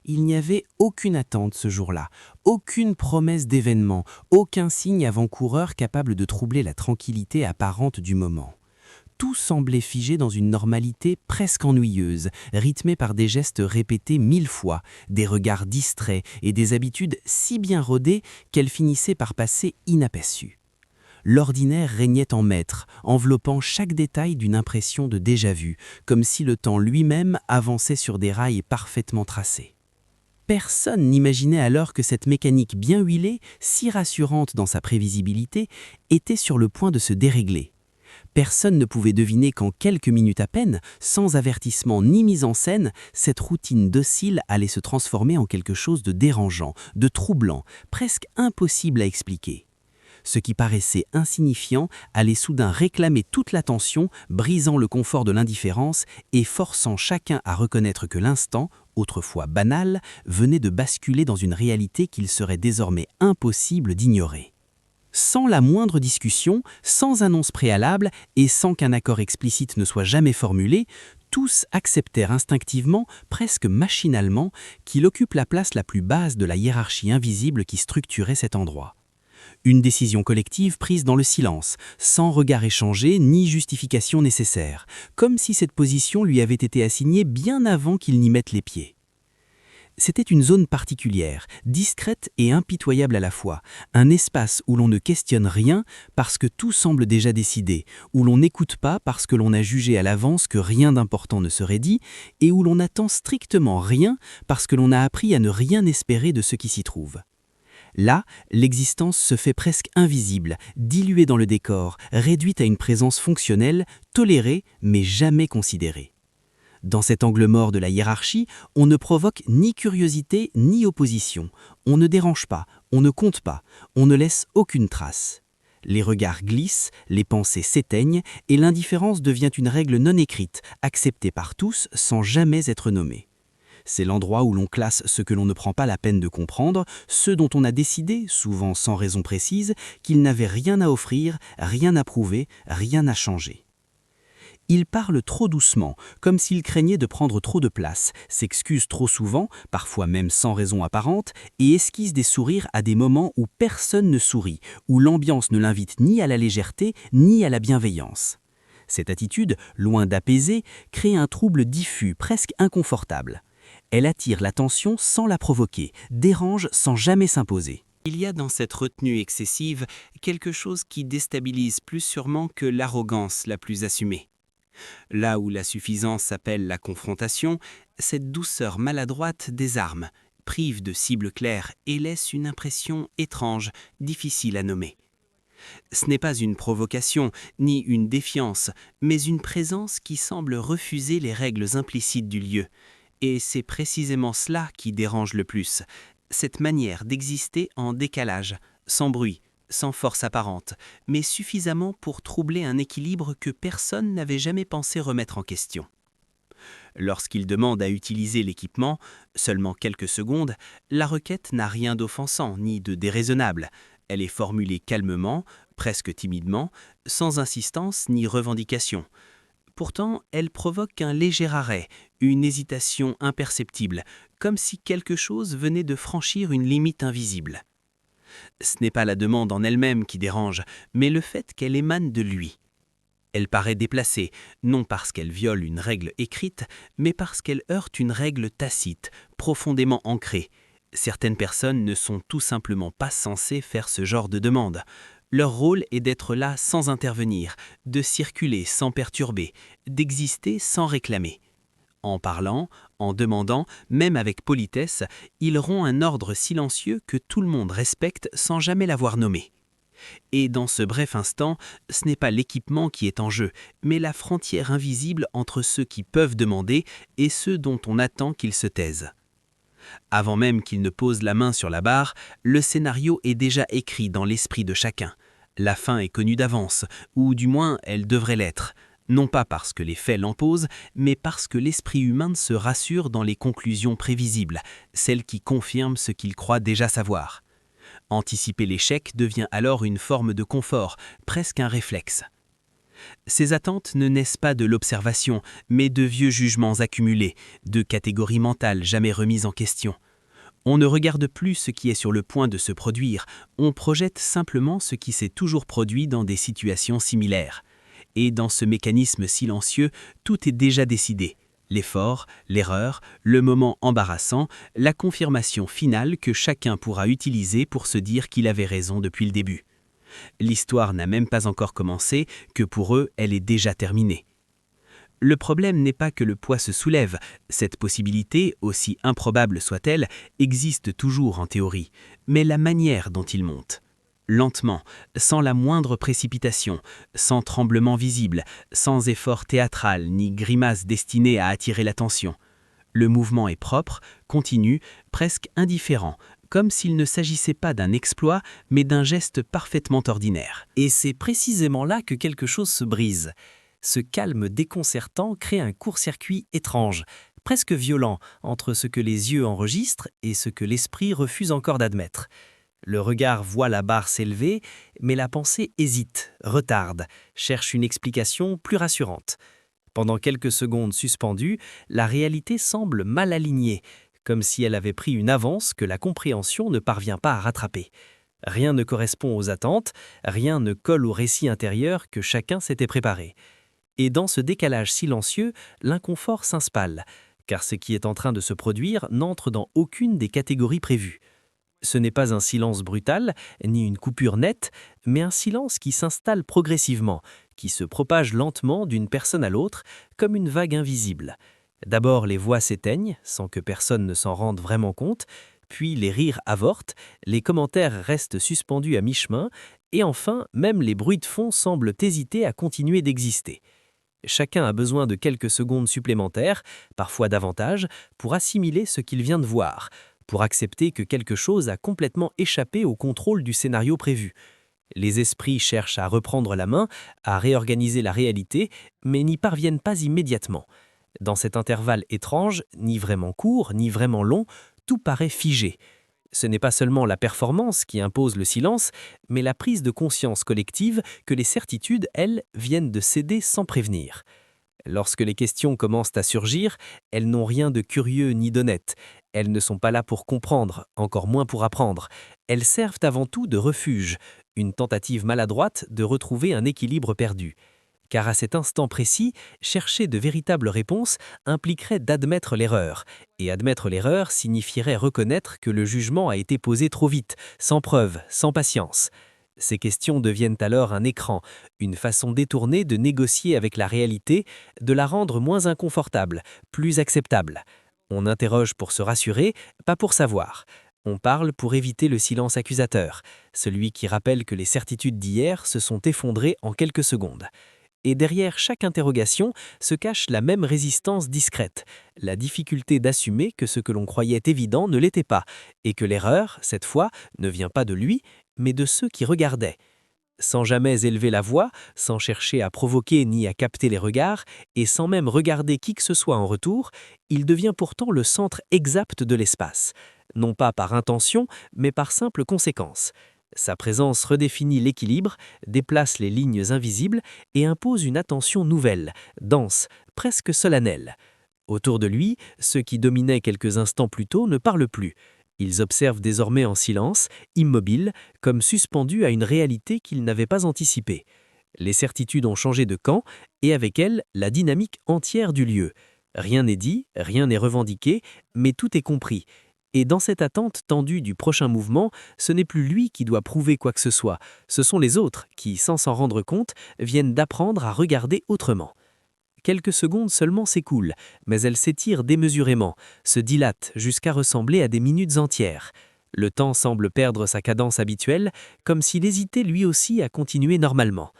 Il n'y avait aucune attente ce jour-là, aucune promesse d'événement, aucun signe avant-coureur capable de troubler la tranquillité apparente du moment. Tout semblait figé dans une normalité presque ennuyeuse, rythmée par des gestes répétés 1000 fois, des regards distraits et des habitudes si bien rodées qu'elles finissaient par passer inaperçues. L'ordinaire régnait en maître, enveloppant chaque détail d'une impression de déjà-vu, comme si le temps lui-même avançait sur des rails parfaitement tracés. Personne n'imaginait alors que cette mécanique bien huilée, si rassurante dans sa prévisibilité, était sur le point de se dérégler. Personne ne pouvait deviner qu'en quelques minutes à peine, sans avertissement ni mise en scène, cette routine docile allait se transformer en quelque chose de dérangeant, de troublant, presque impossible à expliquer. Ce qui paraissait insignifiant allait soudain réclamer toute l'attention, brisant le confort de l'indifférence et forçant chacun à reconnaître que l'instant, autrefois banal, venait de basculer dans une réalité qu'il serait désormais impossible d'ignorer. Sans la moindre discussion, sans annonce préalable et sans qu'un accord explicite ne soit jamais formulé, tous acceptèrent instinctivement, presque machinalement, qu'il occupe la place la plus basse de la hiérarchie invisible qui structurait cet endroit. Une décision collective prise dans le silence, sans regard échangé ni justification nécessaire, comme si cette position lui avait été assignée bien avant qu'il n'y mette les pieds. C'était une zone particulière, discrète et impitoyable à la fois, un espace où l'on ne questionne rien parce que tout semble déjà décidé, où l'on n'écoute pas parce que l'on a jugé à l'avance que rien d'important ne serait dit, et où l'on n'attend strictement rien parce que l'on a appris à ne rien espérer de ce qui s'y trouve. Là, l'existence se fait presque invisible, diluée dans le décor, réduite à une présence fonctionnelle, tolérée mais jamais considérée. Dans cet angle mort de la hiérarchie, on ne provoque ni curiosité ni opposition. On ne dérange pas, on ne compte pas, on ne laisse aucune trace. Les regards glissent, les pensées s'éteignent et l'indifférence devient une règle non écrite, acceptée par tous sans jamais être nommée. C'est l'endroit où l'on classe ce que l'on ne prend pas la peine de comprendre, ceux dont on a décidé, souvent sans raison précise, qu'ils n'avaient rien à offrir, rien à prouver, rien à changer. Il parle trop doucement, comme s'il craignait de prendre trop de place, s'excuse trop souvent, parfois même sans raison apparente, et esquisse des sourires à des moments où personne ne sourit, où l'ambiance ne l'invite ni à la légèreté ni à la bienveillance. Cette attitude, loin d'apaiser, crée un trouble diffus, presque inconfortable. Elle attire l'attention sans la provoquer, dérange sans jamais s'imposer. Il y a dans cette retenue excessive quelque chose qui déstabilise plus sûrement que l'arrogance la plus assumée. Là où la suffisance s'appelle la confrontation, cette douceur maladroite désarme, prive de cible claire et laisse une impression étrange, difficile à nommer. Ce n'est pas une provocation, ni une défiance, mais une présence qui semble refuser les règles implicites du lieu. Et c'est précisément cela qui dérange le plus, cette manière d'exister en décalage, sans bruit, sans force apparente, mais suffisamment pour troubler un équilibre que personne n'avait jamais pensé remettre en question. Lorsqu'il demande à utiliser l'équipement, seulement quelques secondes, la requête n'a rien d'offensant ni de déraisonnable. Elle est formulée calmement, presque timidement, sans insistance ni revendication. Pourtant, elle provoque un léger arrêt, une hésitation imperceptible, comme si quelque chose venait de franchir une limite invisible. Ce n'est pas la demande en elle-même qui dérange, mais le fait qu'elle émane de lui. Elle paraît déplacée, non parce qu'elle viole une règle écrite, mais parce qu'elle heurte une règle tacite, profondément ancrée. Certaines personnes ne sont tout simplement pas censées faire ce genre de demande. Leur rôle est d'être là sans intervenir, de circuler sans perturber, d'exister sans réclamer. En parlant, en demandant, même avec politesse, ils rompt un ordre silencieux que tout le monde respecte sans jamais l'avoir nommé. Et dans ce bref instant, ce n'est pas l'équipement qui est en jeu, mais la frontière invisible entre ceux qui peuvent demander et ceux dont on attend qu'ils se taisent. Avant même qu'il ne pose la main sur la barre, le scénario est déjà écrit dans l'esprit de chacun. La fin est connue d'avance, ou du moins elle devrait l'être, non pas parce que les faits l'imposent, mais parce que l'esprit humain se rassure dans les conclusions prévisibles, celles qui confirment ce qu'il croit déjà savoir. Anticiper l'échec devient alors une forme de confort, presque un réflexe. Ces attentes ne naissent pas de l'observation, mais de vieux jugements accumulés, de catégories mentales jamais remises en question. On ne regarde plus ce qui est sur le point de se produire, on projette simplement ce qui s'est toujours produit dans des situations similaires. Et dans ce mécanisme silencieux, tout est déjà décidé. L'effort, l'erreur, le moment embarrassant, la confirmation finale que chacun pourra utiliser pour se dire qu'il avait raison depuis le début. L'histoire n'a même pas encore commencé, que pour eux, elle est déjà terminée. Le problème n'est pas que le poids se soulève, cette possibilité, aussi improbable soit-elle, existe toujours en théorie, mais la manière dont il monte. Lentement, sans la moindre précipitation, sans tremblement visible, sans effort théâtral ni grimace destinée à attirer l'attention. Le mouvement est propre, continu, presque indifférent, comme s'il ne s'agissait pas d'un exploit, mais d'un geste parfaitement ordinaire. Et c'est précisément là que quelque chose se brise. Ce calme déconcertant crée un court-circuit étrange, presque violent, entre ce que les yeux enregistrent et ce que l'esprit refuse encore d'admettre. Le regard voit la barre s'élever, mais la pensée hésite, retarde, cherche une explication plus rassurante. Pendant quelques secondes suspendues, la réalité semble mal alignée, comme si elle avait pris une avance que la compréhension ne parvient pas à rattraper. Rien ne correspond aux attentes, rien ne colle au récit intérieur que chacun s'était préparé. Et dans ce décalage silencieux, l'inconfort s'installe, car ce qui est en train de se produire n'entre dans aucune des catégories prévues. Ce n'est pas un silence brutal, ni une coupure nette, mais un silence qui s'installe progressivement, qui se propage lentement d'une personne à l'autre, comme une vague invisible. D'abord, les voix s'éteignent, sans que personne ne s'en rende vraiment compte, puis les rires avortent, les commentaires restent suspendus à mi-chemin, et enfin, même les bruits de fond semblent hésiter à continuer d'exister. Chacun a besoin de quelques secondes supplémentaires, parfois davantage, pour assimiler ce qu'il vient de voir, pour accepter que quelque chose a complètement échappé au contrôle du scénario prévu. Les esprits cherchent à reprendre la main, à réorganiser la réalité, mais n'y parviennent pas immédiatement. Dans cet intervalle étrange, ni vraiment court, ni vraiment long, tout paraît figé. Ce n'est pas seulement la performance qui impose le silence, mais la prise de conscience collective que les certitudes, elles, viennent de céder sans prévenir. Lorsque les questions commencent à surgir, elles n'ont rien de curieux ni d'honnête. Elles ne sont pas là pour comprendre, encore moins pour apprendre. Elles servent avant tout de refuge, une tentative maladroite de retrouver un équilibre perdu. Car à cet instant précis, chercher de véritables réponses impliquerait d'admettre l'erreur. Et admettre l'erreur signifierait reconnaître que le jugement a été posé trop vite, sans preuve, sans patience. Ces questions deviennent alors un écran, une façon détournée de négocier avec la réalité, de la rendre moins inconfortable, plus acceptable. On interroge pour se rassurer, pas pour savoir. On parle pour éviter le silence accusateur, celui qui rappelle que les certitudes d'hier se sont effondrées en quelques secondes. Et derrière chaque interrogation se cache la même résistance discrète, la difficulté d'assumer que ce que l'on croyait évident ne l'était pas, et que l'erreur, cette fois, ne vient pas de lui, mais de ceux qui regardaient. Sans jamais élever la voix, sans chercher à provoquer ni à capter les regards, et sans même regarder qui que ce soit en retour, il devient pourtant le centre exact de l'espace, non pas par intention, mais par simple conséquence. Sa présence redéfinit l'équilibre, déplace les lignes invisibles et impose une attention nouvelle, dense, presque solennelle. Autour de lui, ceux qui dominaient quelques instants plus tôt ne parlent plus. Ils observent désormais en silence, immobiles, comme suspendus à une réalité qu'ils n'avaient pas anticipée. Les certitudes ont changé de camp, et avec elles, la dynamique entière du lieu. Rien n'est dit, rien n'est revendiqué, mais tout est compris. Et dans cette attente tendue du prochain mouvement, ce n'est plus lui qui doit prouver quoi que ce soit, ce sont les autres qui, sans s'en rendre compte, viennent d'apprendre à regarder autrement. Quelques secondes seulement s'écoulent, mais elles s'étirent démesurément, se dilatent jusqu'à ressembler à des minutes entières. Le temps semble perdre sa cadence habituelle, comme s'il hésitait lui aussi à continuer normalement.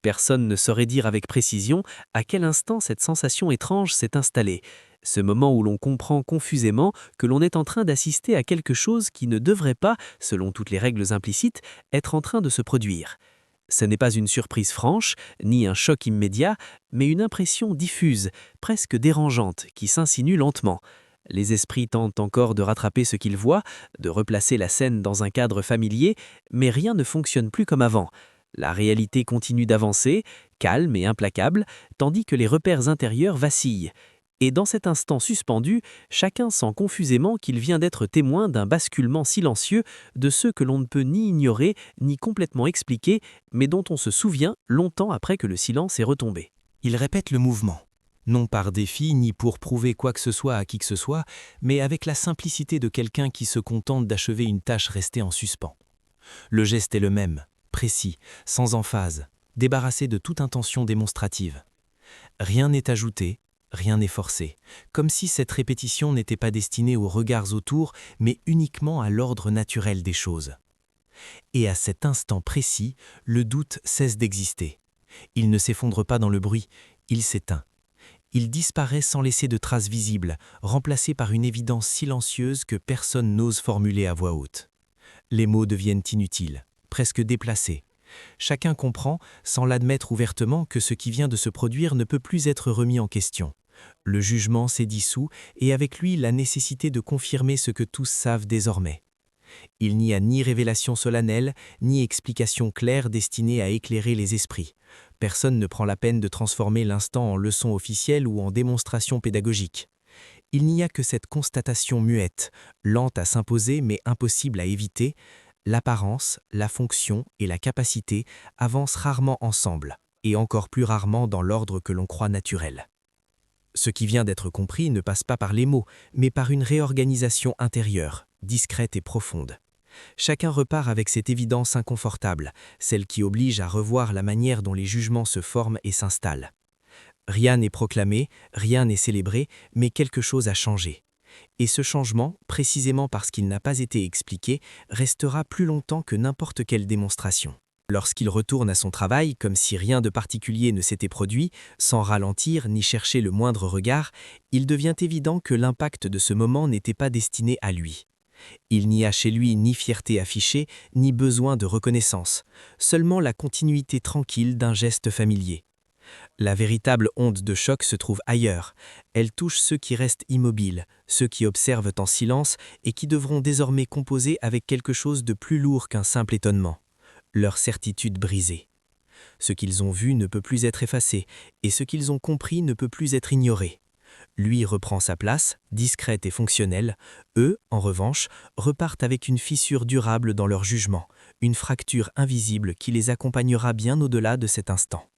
Personne ne saurait dire avec précision à quel instant cette sensation étrange s'est installée, ce moment où l'on comprend confusément que l'on est en train d'assister à quelque chose qui ne devrait pas, selon toutes les règles implicites, être en train de se produire. Ce n'est pas une surprise franche, ni un choc immédiat, mais une impression diffuse, presque dérangeante, qui s'insinue lentement. Les esprits tentent encore de rattraper ce qu'ils voient, de replacer la scène dans un cadre familier, mais rien ne fonctionne plus comme avant. La réalité continue d'avancer, calme et implacable, tandis que les repères intérieurs vacillent. Et dans cet instant suspendu, chacun sent confusément qu'il vient d'être témoin d'un basculement silencieux de ceux que l'on ne peut ni ignorer, ni complètement expliquer, mais dont on se souvient longtemps après que le silence est retombé. Il répète le mouvement, non par défi ni pour prouver quoi que ce soit à qui que ce soit, mais avec la simplicité de quelqu'un qui se contente d'achever une tâche restée en suspens. Le geste est le même, précis, sans emphase, débarrassé de toute intention démonstrative. Rien n'est ajouté, rien n'est forcé, comme si cette répétition n'était pas destinée aux regards autour, mais uniquement à l'ordre naturel des choses. Et à cet instant précis, le doute cesse d'exister. Il ne s'effondre pas dans le bruit, il s'éteint. Il disparaît sans laisser de traces visibles, remplacé par une évidence silencieuse que personne n'ose formuler à voix haute. Les mots deviennent inutiles, presque déplacés. Chacun comprend, sans l'admettre ouvertement, que ce qui vient de se produire ne peut plus être remis en question. Le jugement s'est dissous et avec lui la nécessité de confirmer ce que tous savent désormais. Il n'y a ni révélation solennelle, ni explication claire destinée à éclairer les esprits. Personne ne prend la peine de transformer l'instant en leçon officielle ou en démonstration pédagogique. Il n'y a que cette constatation muette, lente à s'imposer mais impossible à éviter. L'apparence, la fonction et la capacité avancent rarement ensemble, et encore plus rarement dans l'ordre que l'on croit naturel. Ce qui vient d'être compris ne passe pas par les mots, mais par une réorganisation intérieure, discrète et profonde. Chacun repart avec cette évidence inconfortable, celle qui oblige à revoir la manière dont les jugements se forment et s'installent. Rien n'est proclamé, rien n'est célébré, mais quelque chose a changé. Et ce changement, précisément parce qu'il n'a pas été expliqué, restera plus longtemps que n'importe quelle démonstration. Lorsqu'il retourne à son travail, comme si rien de particulier ne s'était produit, sans ralentir ni chercher le moindre regard, il devient évident que l'impact de ce moment n'était pas destiné à lui. Il n'y a chez lui ni fierté affichée, ni besoin de reconnaissance, seulement la continuité tranquille d'un geste familier. La véritable onde de choc se trouve ailleurs. Elle touche ceux qui restent immobiles, ceux qui observent en silence et qui devront désormais composer avec quelque chose de plus lourd qu'un simple étonnement. Leur certitude brisée. Ce qu'ils ont vu ne peut plus être effacé, et ce qu'ils ont compris ne peut plus être ignoré. Lui reprend sa place, discrète et fonctionnelle. Eux, en revanche, repartent avec une fissure durable dans leur jugement, une fracture invisible qui les accompagnera bien au-delà de cet instant.